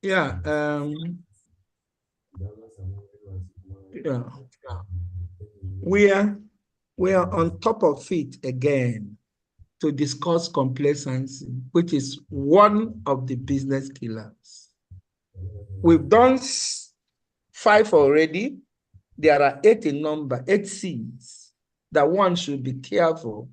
Yeah. Yeah. We are on top of it again to discuss complacency, which is one of the business killers. We've done 5 already. There are 8 in number, 8 C's that one should be careful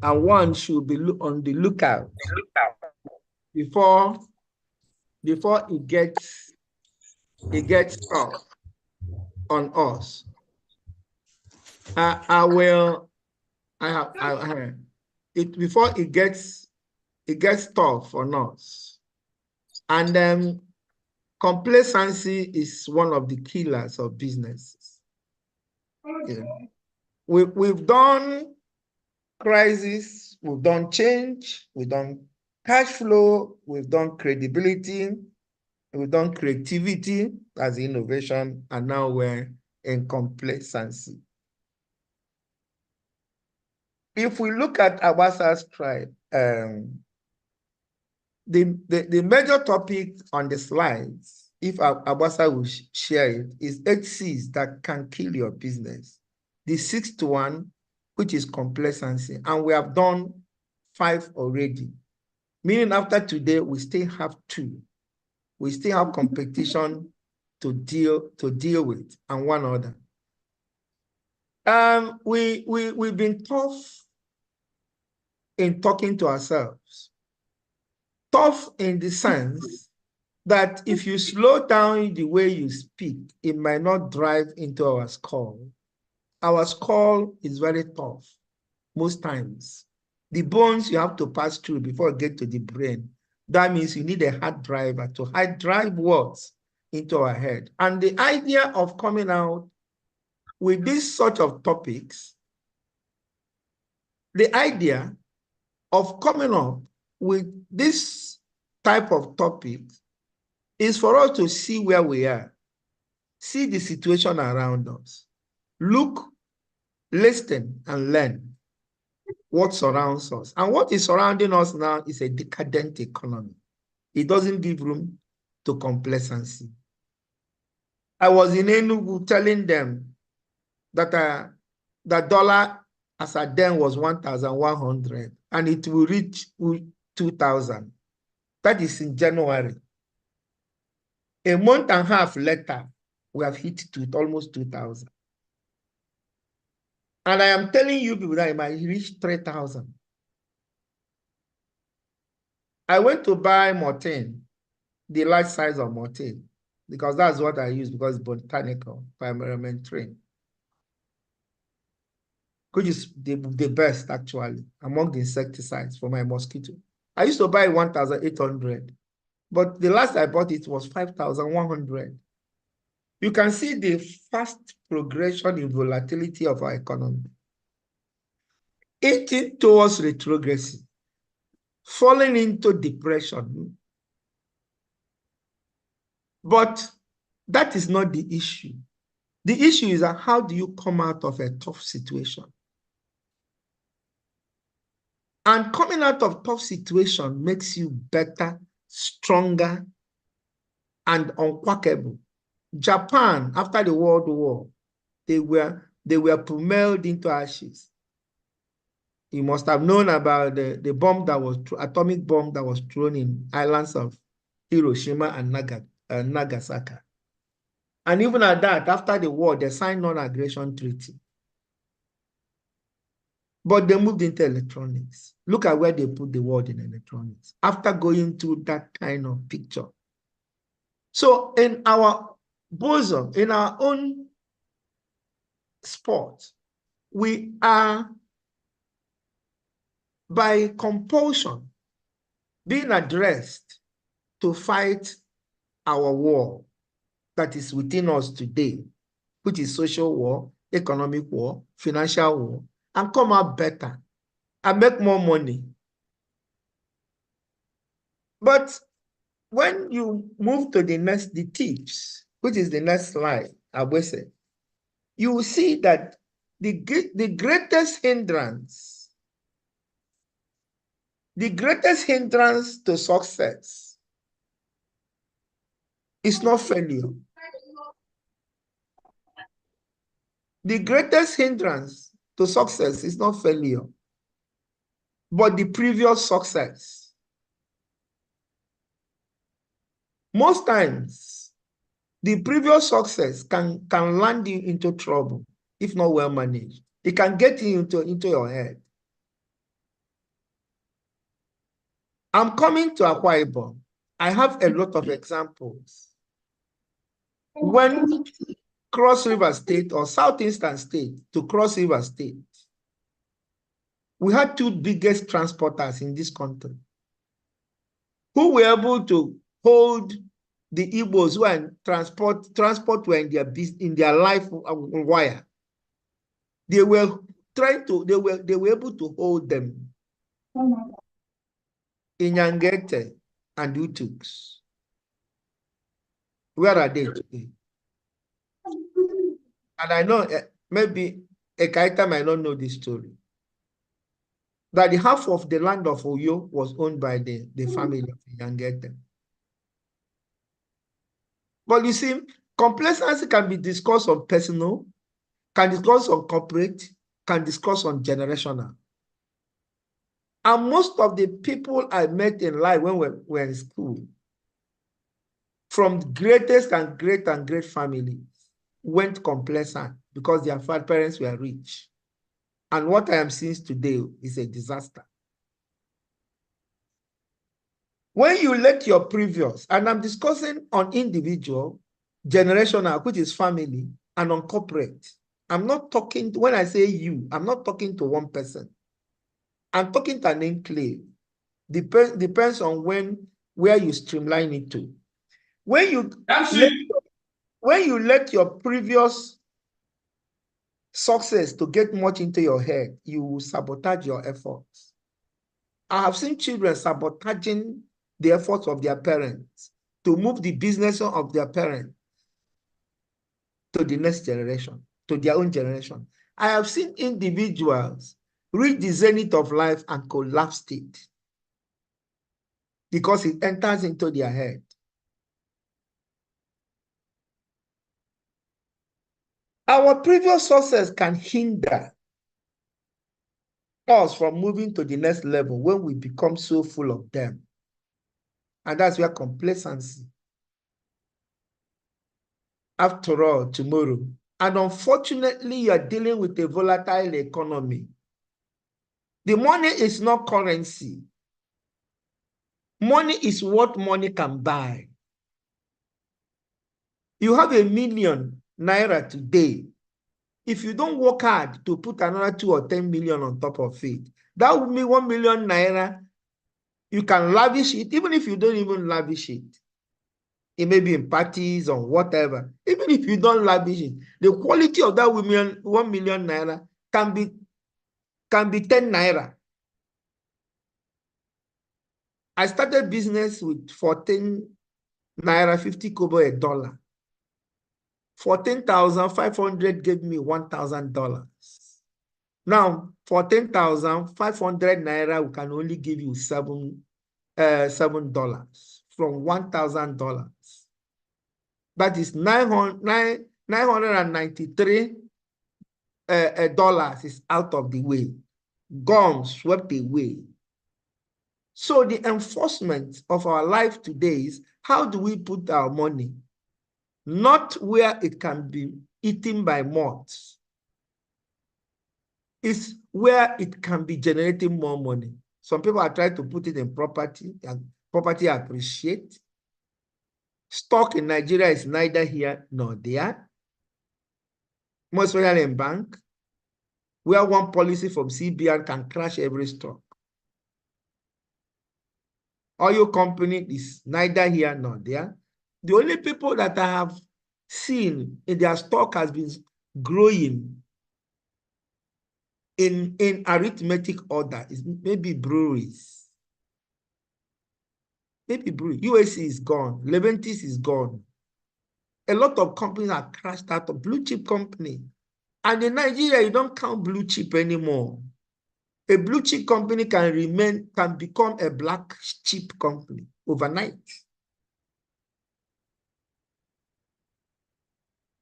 and one should be on the lookout before it gets tough on us. I will. I have. It before it gets tough on us, and complacency is one of the killers of businesses. Yeah. We've done crisis, we've done change, we've done cash flow, we've done credibility, we've done creativity as innovation, and now we're in complacency. If we look at Abasa's tribe, the major topic on the slides, if Abasa will share it, is 8 C's that can kill your business. The 6th one, which is complacency, and we have done 5 already. Meaning after today, we still have 2. We still have competition to deal with, and one other. We've been tough in talking to ourselves. Tough in the sense that if you slow down the way you speak, it might not drive into our skull. Our skull is very tough most times. The bones you have to pass through before you get to the brain. That means you need a hard driver to hard drive words into our head. And the idea of coming out with this sort of topics, the idea of coming up with this type of topic is for us to see where we are, see the situation around us, look, listen, and learn what surrounds us. And what is surrounding us now is a decadent economy. It doesn't give room to complacency. I was in Enugu telling them that the dollar as at then was 1,100 and it will reach 2,000. That is in January. A month and a half later, we have hit almost 2,000. And I am telling you people that it might reach 3,000. I went to buy Mortain, the large size of Mortain, because that's what I use because it's botanical, environment trained, which is the best actually among the insecticides for my mosquito. I used to buy 1,800, but the last I bought it was 5,100. You can see the fast progression in volatility of our economy. Eating towards retrogressy, falling into depression. But that is not the issue. The issue is that how do you come out of a tough situation? And coming out of tough situation makes you better, stronger, and unquackable. Japan, after the World War, they were pummeled into ashes. You must have known about the bomb that was atomic bomb that was thrown in islands of Hiroshima and Nagasaki. And even at that, after the war, they signed non-aggression treaty. But they moved into electronics. Look at where they put the world in electronics after going through that kind of picture. So in our bosom, in our own sport, we are by compulsion being addressed to fight our war that is within us today, which is social war, economic war, financial war, and come out better and make more money. But when you move to the tips, which is the next slide, Abwese, you will see that the greatest hindrance to success It's not failure. The greatest hindrance to success is not failure, but the previous success. Most times, the previous success can land you into trouble if not well managed. It can get you into your head. I'm coming to Akwa Ibom. I have a lot of examples. When Cross River State or Southeastern State to Cross River State, we had two biggest transporters in this country who were able to hold the Igbos who are transport were in their life wire. They were able to hold them in Nyangete and Utuks. Where are they today? And I know maybe Ekaita might not know this story. That the half of the land of Oyo was owned by the family of Nyangete. But you see, complacency can be discussed on personal, can discuss on corporate, can discuss on generational. And most of the people I met in life when we were in school, from greatest and great families, went complacent because their parents were rich. And what I am seeing today is a disaster. When you let your previous, and I'm discussing on individual, generational, which is family, and on corporate. I'm not talking, when I say you, I'm not talking to one person. I'm talking to an enclave. Depends on where you streamline it to. When you let your previous success to get much into your head, you will sabotage your efforts. I have seen children sabotaging the efforts of their parents to move the business of their parents to the next generation, to their own generation. I have seen individuals reach the zenith of life and collapse it because it enters into their head. Our previous success can hinder us from moving to the next level when we become so full of them. And that's where complacency. After all, tomorrow. And unfortunately, you are dealing with a volatile economy. The money is not currency. Money is what money can buy. You have ₦1 million today. If you don't work hard to put another 2 or 10 million on top of it, that would mean ₦1 million. You can lavish it, even if you don't even lavish it. It may be in parties or whatever. Even if you don't lavish it, the quality of that ₦1 million can be 10 naira. I started business with 14 naira, 50 kobo a dollar. 14,500 gave me $1,000. Now, 14,500 naira, we can only give you $7 from $1,000. That is $993 dollars is out of the way. Gone, swept away. So the enforcement of our life today is, how do we put our money? Not where it can be eaten by moths. It's where it can be generating more money. Some people are trying to put it in property, and property appreciate. Stock in Nigeria is neither here nor there. Most especially in bank, where one policy from CBN can crash every stock. Oil company is neither here nor there. The only people that I have seen in their stock has been growing in arithmetic order is maybe breweries. Maybe brewery. UAC is gone. Leventis is gone. A lot of companies are crashed out of blue chip company. And in Nigeria, you don't count blue chip anymore. A blue chip company can become a black chip company overnight.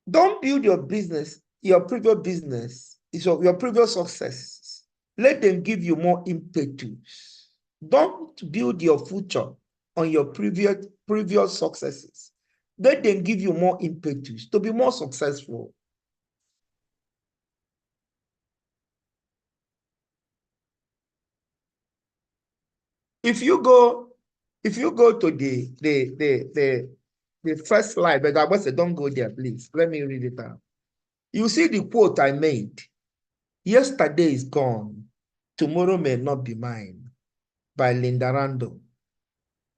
Don't build your business, your previous business, your previous successes. Let them give you more impetus. Don't build your future on your previous successes. Let them give you more impetus to be more successful. If you go to the first slide, but I was say don't go there, please. Let me read it out. You see the quote I made. Yesterday is gone. Tomorrow may not be mine. By Linda Randall.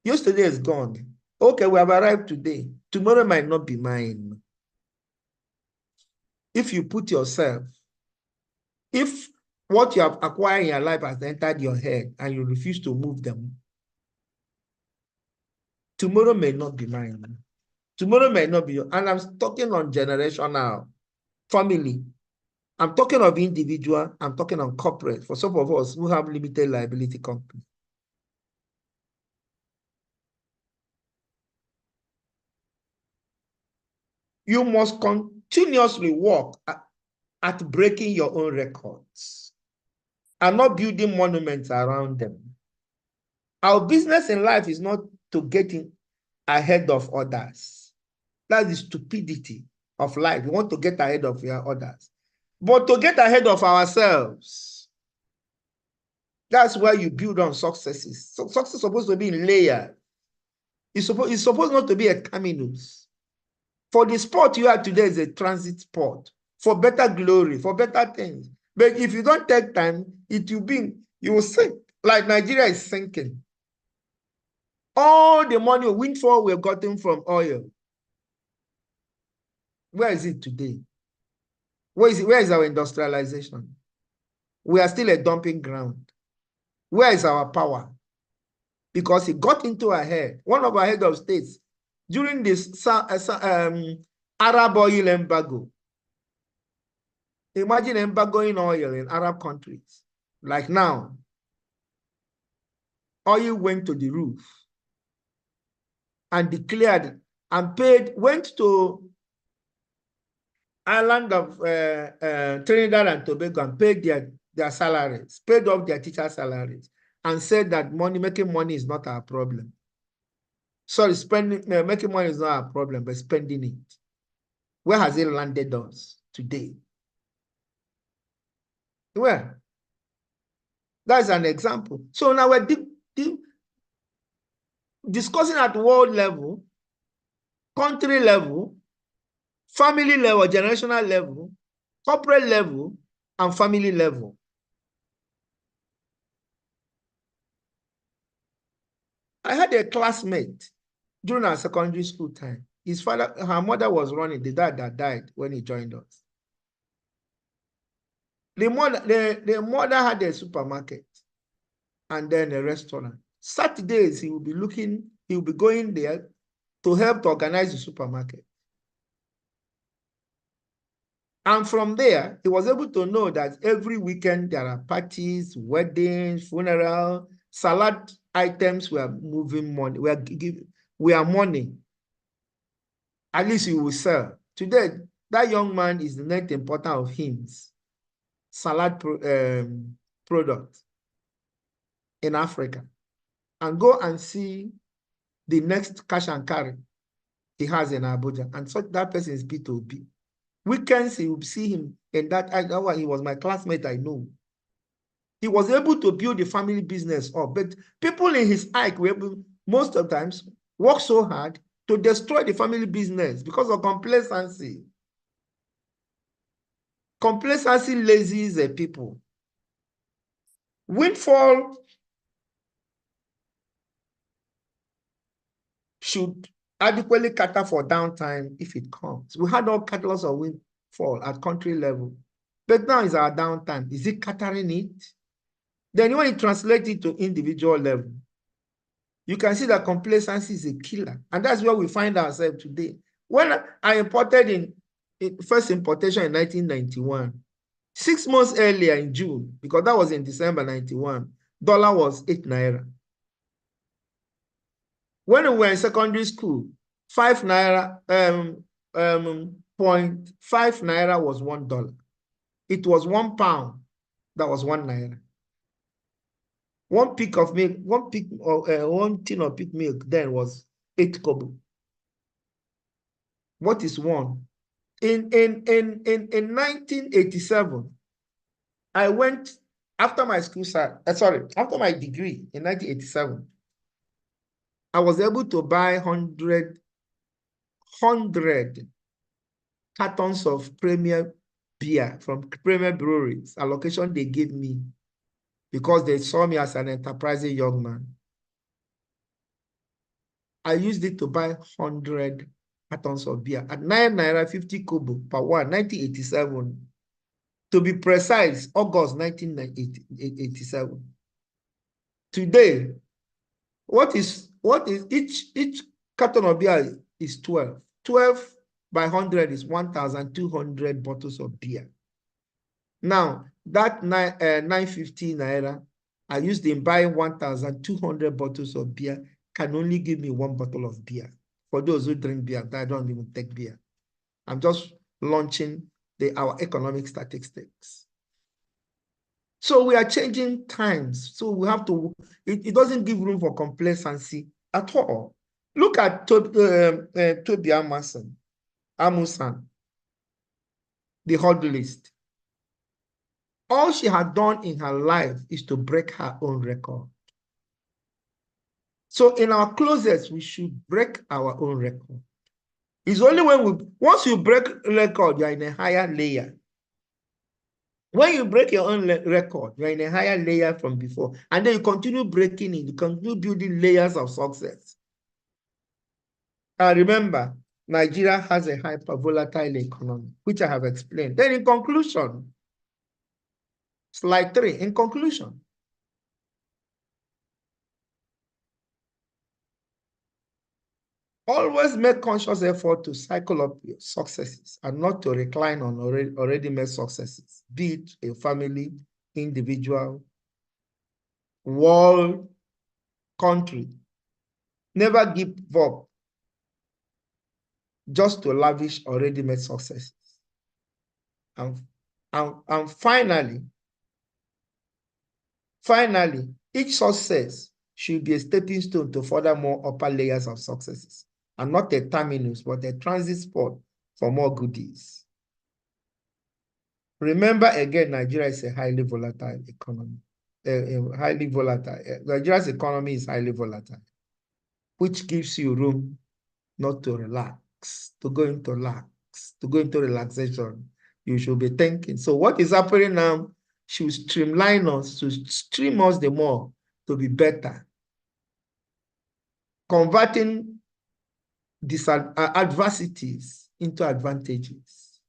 Yesterday is gone. Okay, we have arrived today. Tomorrow might not be mine. If you put yourself, if what you have acquired in your life has entered your head and you refuse to move them, tomorrow may not be mine. Tomorrow may not be yours. And I'm talking on generational, family. I'm talking of individual. I'm talking on corporate. For some of us who have limited liability company. You must continuously work at breaking your own records and not building monuments around them. Our business in life is not to get ahead of others. That's the stupidity of life. We want to get ahead of others, but to get ahead of ourselves. That's where you build on successes. So success is supposed to be in layers. It's supposed not to be a terminus. For the sport you have today is a transit sport for better glory, for better things. But if you don't take time, you will sink. Like Nigeria is sinking. All the money windfall we've gotten from oil, where is it today? Where is our industrialization? We are still a dumping ground. Where is our power? Because it got into our head. One of our head of states, during this Arab oil embargo, imagine embargoing oil in Arab countries. Like now, oil went to the roof and declared and went to island of Trinidad and Tobago and paid their salaries, paid off their teacher salaries, and said that making money is not our problem. Sorry, making money is not our problem, but spending it. Where has it landed us today? Where? That's an example. So now we're discussing at world level, country level, family level, generational level, corporate level, and family level. I had a classmate during our secondary school time. Her mother was running, the dad that died when he joined us. The mother had a supermarket and then a restaurant. Saturdays, he will be going there to help to organize the supermarket. And from there, he was able to know that every weekend there are parties, weddings, funerals, salad items were moving money. We are money. At least you will sell. Today, that young man is the net importer of hymns, salad product in Africa. And go and see the next cash and carry he has in Abuja. And so that person is B2B. Weekends, you will see him in that. I know he was my classmate, I know. He was able to build the family business up. But people in his ike were able, most of the times, work so hard to destroy the family business because of complacency. Complacency lazies the people. Windfall should adequately cater for downtime if it comes. We had all catalysts of windfall at country level. But now is our downtime. Is it catering it? Then when you translate it to individual level, you can see that complacency is a killer. And that's where we find ourselves today. When I imported first importation in 1991, 6 months earlier in June, because that was in December 91, dollar was 8 naira. When we were in secondary school, 5 naira, 0.5 naira was $1. It was 1 pound. That was 1 naira. One peak of milk, one tin of peak milk then was 8 kobo. What is one? In 1987, I went after my school after my degree in 1987. I was able to buy 100 cartons of premier beer from premier breweries, allocation they gave me because they saw me as an enterprising young man. I used it to buy 100 cartons of beer at 9 naira 50 kobo per one, 1987. To be precise, August 1987. Today, what is each carton of beer is 12. 12 by 100 is 1,200 bottles of beer. Now, that 950 naira, I used in buying 1,200 bottles of beer, can only give me 1 bottle of beer. For those who drink beer, I don't even take beer. I'm just launching our economic statistics. So we are changing times. So we have to, it doesn't give room for complacency at all. Look at Toby Amusan, the hurdlist. All she had done in her life is to break her own record. So in our closets, we should break our own record. It's only when once you break record, you're in a higher layer. When you break your own record, you're in a higher layer from before. And then you continue breaking it, you continue building layers of success. Remember, Nigeria has a hyper-volatile economy, which I have explained. Then in conclusion, slide 3, in conclusion, always make conscious effort to cycle up your successes and not to recline on already made successes, be it a family, individual, world, country. Never give up just to lavish already made successes. And finally, each success should be a stepping stone to further more upper layers of successes, and not a terminus, but a transit spot for more goodies. Remember again, Nigeria is a highly volatile economy. Nigeria's economy is highly volatile, which gives you room not to relax, to go into relaxation. You should be thinking. So what is happening now should streamline us, to stream us the more to be better. Converting these adversities into advantages.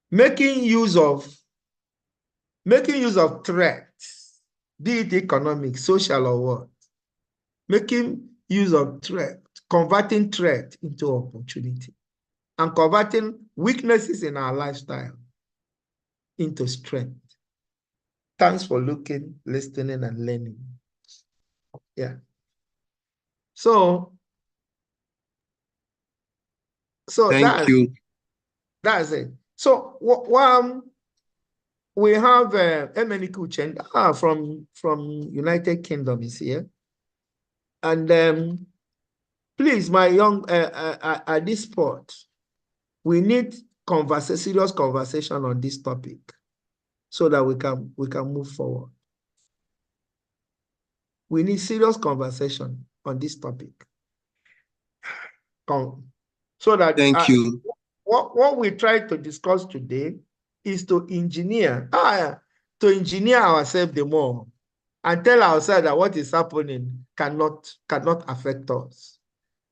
Making use of threats, be it economic, social, or what. Making use of threat, converting threat into opportunity, and converting weaknesses in our lifestyle into strength. Thanks for looking, listening, and learning. Yeah. So Thank you. That's it. So we have Emeni Kuchen from United Kingdom is here. And please, my young, at this spot, we need serious conversation on this topic so that we can move forward. We need serious conversation on this topic. So that thank you. What we try to discuss today is to engineer ourselves the more and tell ourselves that what is happening cannot affect us.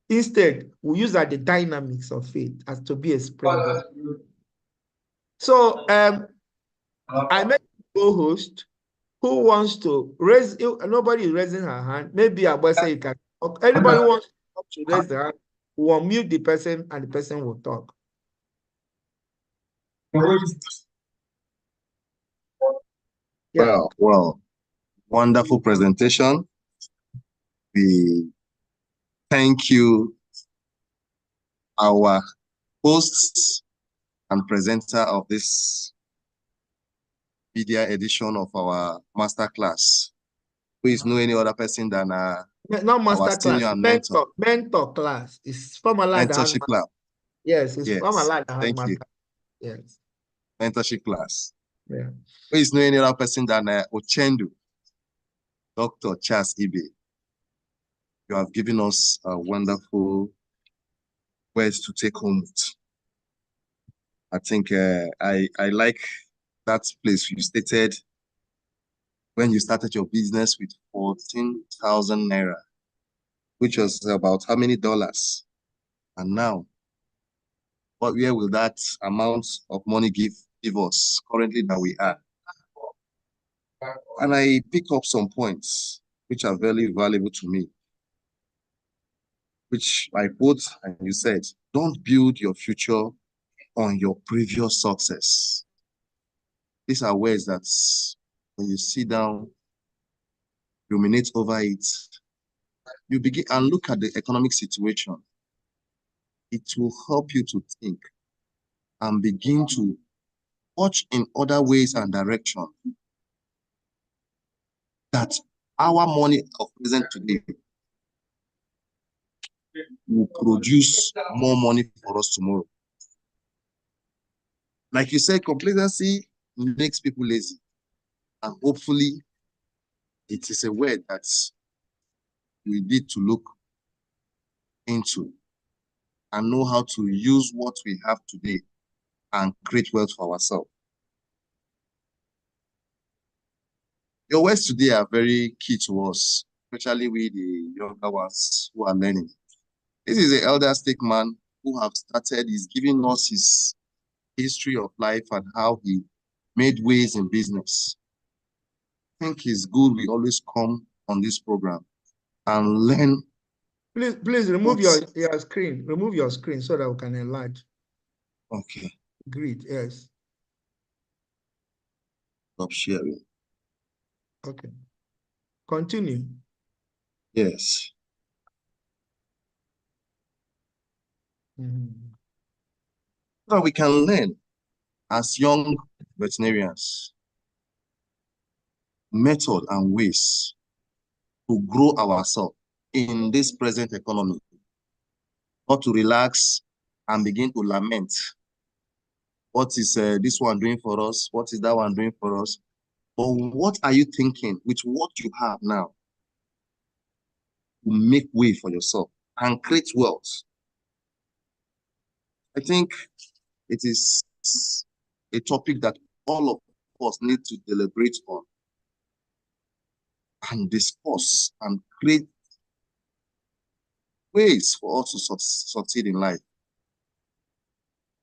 Instead, we use the dynamics of faith as to be a springboard. So I met a co-host who wants to raise. Nobody is raising her hand. Maybe I will say you can talk. Anybody wants to raise their hand, we'll mute the person and the person will talk. Yeah. Well, wonderful presentation. We thank you, our host and presenter of this media edition of our masterclass, who is no any other person than not master class, mentor class. It's formula mentorship class. Yes, it's formula. Thank you. Yes. Mentorship class. Yeah. Who is no any other person than Ochendu, Dr. Charles Ibe. You have given us a wonderful words to take home. I think I like that place you stated when you started your business with 14,000 naira, which was about how many dollars? And now, where will that amount of money give us currently that we are? And I pick up some points which are very valuable to me, which I put, and you said, don't build your future on your previous success. These are words that when you sit down, ruminate over it, you begin and look at the economic situation. It will help you to think and begin to watch in other ways and direction that our money of present today will produce more money for us tomorrow. Like you said, complacency makes people lazy. And hopefully, it is a word that we need to look into and know how to use what we have today and create wealth for ourselves. Your words today are very key to us, especially we, the younger ones who are learning. This is an elder statesman who have started, he's giving us his history of life and how he made ways in business. I think it's good we always come on this program and learn. Please remove your screen. Remove your screen so that we can enlarge. Okay. Great, yes. Stop sharing. Okay. Continue. Yes. So we can learn as young veterinarians method and ways to grow ourselves in this present economy, not to relax and begin to lament. What is this one doing for us? What is that one doing for us? But what are you thinking with what you have now to make way for yourself and create wealth? I think it is a topic that all of us need to deliberate on and discuss and create ways for us to succeed in life.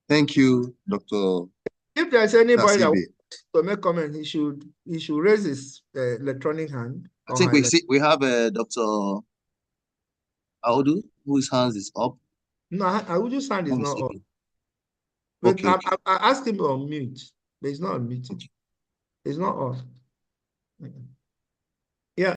Thank you, Dr. If there's anybody that wants to make comment, he should raise his electronic hand. I think we have Dr. Audu, whose hands is up. No, Audu's hand is not up. But okay. I asked him on mute, but he's not on mute. It's not off.